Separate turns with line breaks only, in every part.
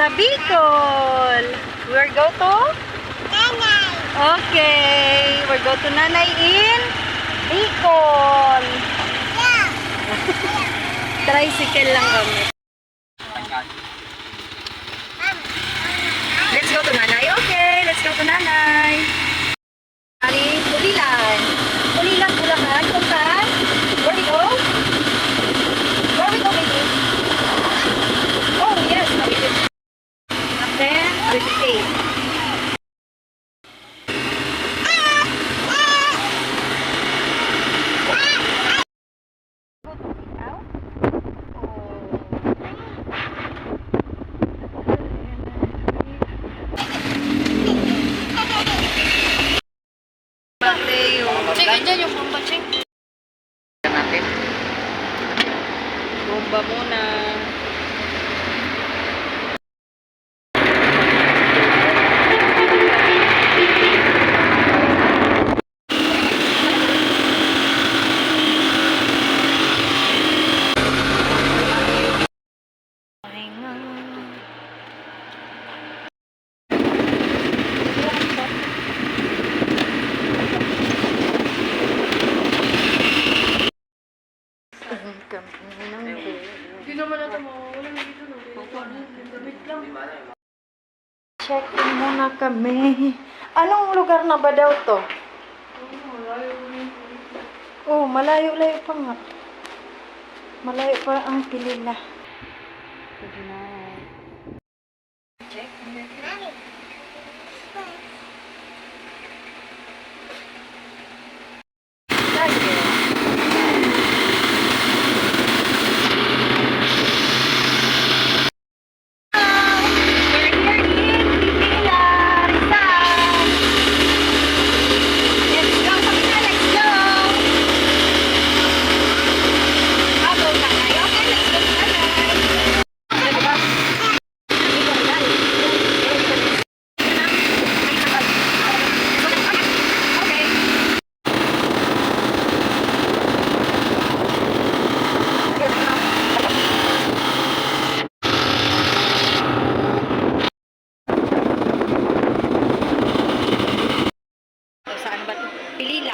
sa Bicol. We're go to?
Nanay.
Okay. We're go to Nanay in Bicol.
Yeah.
Tricycle lang kami. Let's go to Nanay. Okay, let's go to Nanay. Ari, Ulilan. Ulilan, Bulacan, Puntan. Where we go? Where we go, baby? Oh, yes. Then, we pay.
Diyan yung bomba, Ching.
Natin. Bomba muna.
Hindi naman natin mawawala na dito. Damit lang.
Check-in muna kami. Anong lugar na ba daw to? Oh, malayo-layo pa nga. Malayo pa ang Pilila. Good night. Check. Pilila.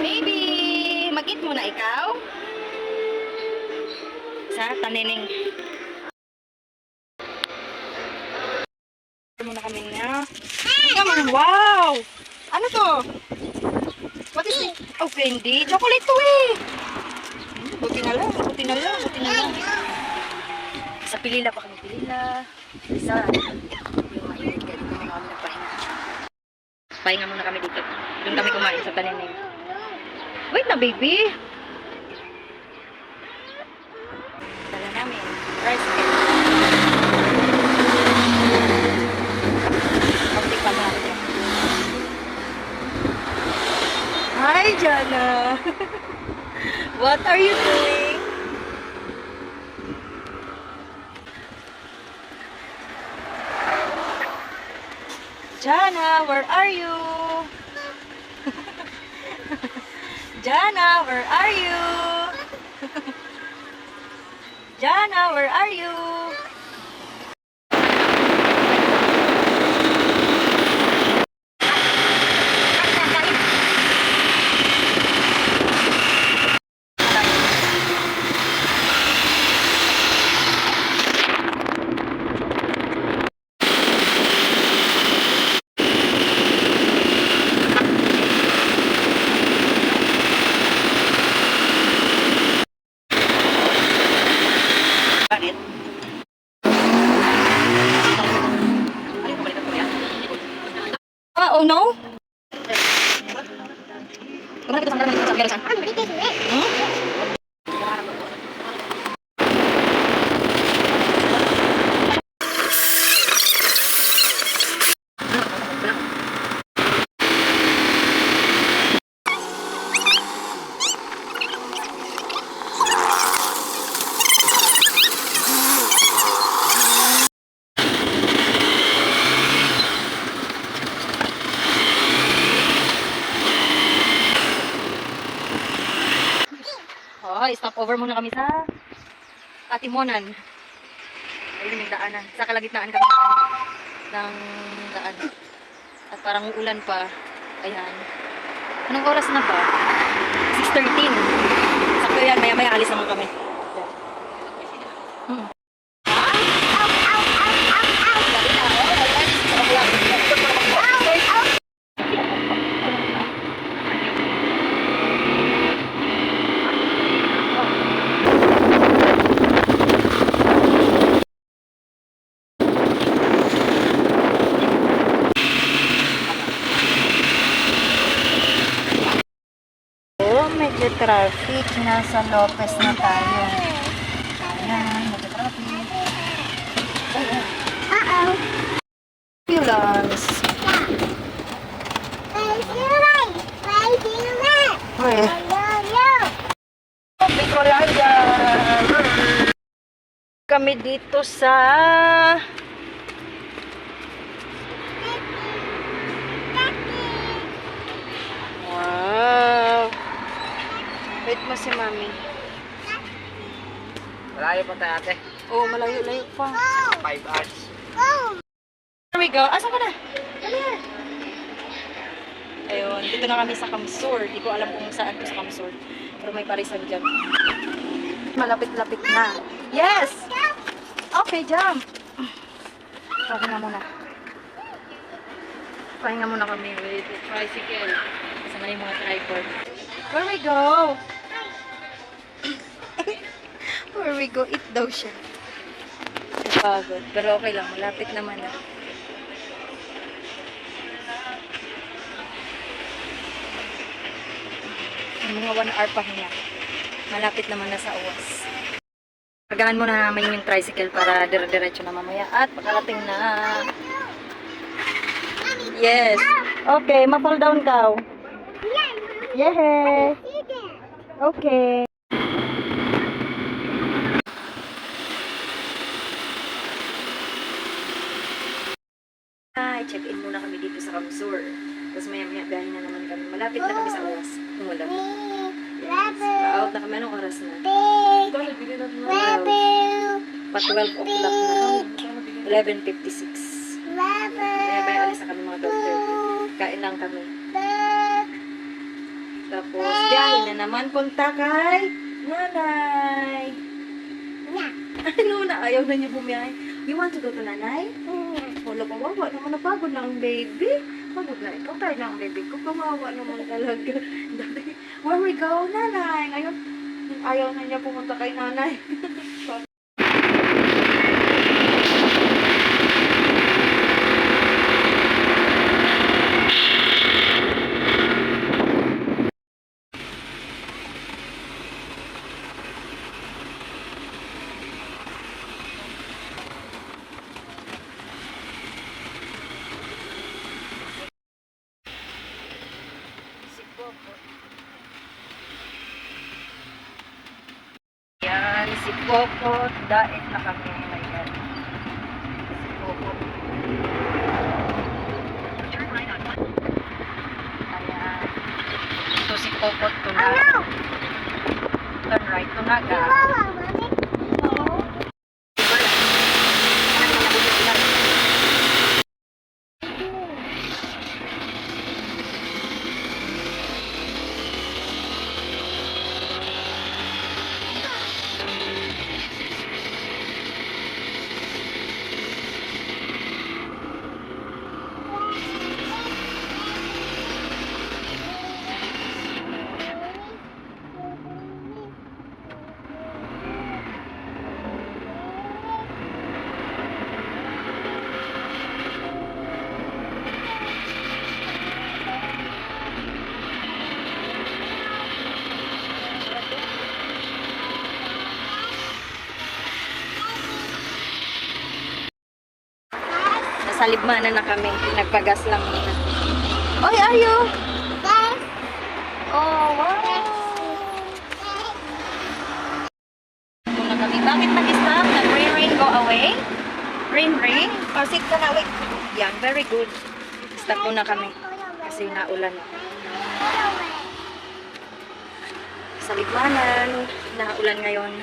Baby, mag-eat muna ikaw. Sa tanining. Muna kami na. Wow! Ano to? What is it? Oh, candy. Chocolate to eh. Buti na lang, buti na lang, buti na lang. Sa Pilila pa kami, Pilila. Sa yung mainit ka dito, kami nagpahinga. Pahinga muna kami dito. Doon kami kumain sa tanining. Wait na, baby. Dala namin. Rice cake. Konti pa ba? Hi, Jana. What are you doing? Jana, where are you? Jana, where are you? Jana, where are you? Bakit? Oh no? Oh, stop over muna kami sa Atimonan. Ayun yung daanan. Sa kalagitnaan kami ng daan. At parang ulan pa. Ayan. Anong oras na ba? 6:13. Sakto yan. Maya-maya alis naman kami. Hmm. Oh, medyo traffic. Nasa Lopez na tayo. Ayan, medyo traffic. Ambulance. Uy. Bicolaya. Kami dito sa wow. Wait mo si Mami.
Malayo pa tayo ate.
Oh, malayo-layo pa.
5 hours.
Here we go. Asa ka na? Come here. Ayun, dito na kami sa Kamsur. Di ko alam kung saan ko sa Kamsur. Pero may parisan dyan. Malapit-lapit na. Yes! Okay, jump. Pahinga muna. Pahinga muna kami with the tricycle. Kasama na yung mga tripod. Where we go? Where we go? Eat daw siya. Pagod. Pero okay lang. Malapit naman na. Mga 1 hour pahinga. Malapit naman na sa uwas. Pagahan muna namin yung tricycle para dire-diretso na mamaya. At pagkarating na. Yes. Okay, ma-fall down ka. Yeah. Okay. Ay, check-in muna kami dito sa Kamsur. Tapos maya-maya biyahin na naman kami. Malapit na kami sa uwas. Kung wala. Yes. Pa-out na kami. Anong oras na?
Bakit bigyan natin ng
Pa-12 o'clock na. 11:56. Maya-maya alis na kami mga 12:30. Kain lang kami. Tapos, biyahin na naman punta kay nanay. Ano na? Ayaw na niyo bumiyahe. You want to go to nanay? Wala pa, wawa naman, napagod na ang baby. Pagod na ikaw, tayo na ang baby ko. Kawawa naman talaga. Where we go, nanay? Ngayon, ayaw na niya pumunta kay nanay. Yan, si Coco, daet na kami. Ayan. Si Coco. Ayan. So, si Coco, Tunaga. Turn right, Tunaga. Nasa Libmanan na kami. Nagpagas lang muna. Oy, ayo! Oh, wow! Ito na kami. Bakit nag-stop? Nag-rain, go away? Rain. Oh, sit ka na. Wait. Yan, very good. Stop muna kami. Kasi naulan. Sa Libmanan. Naulan ngayon.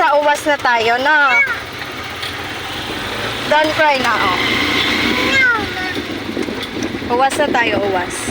nasa uwas na tayo, no? Don't cry na, oh. Uwas na tayo, uwas.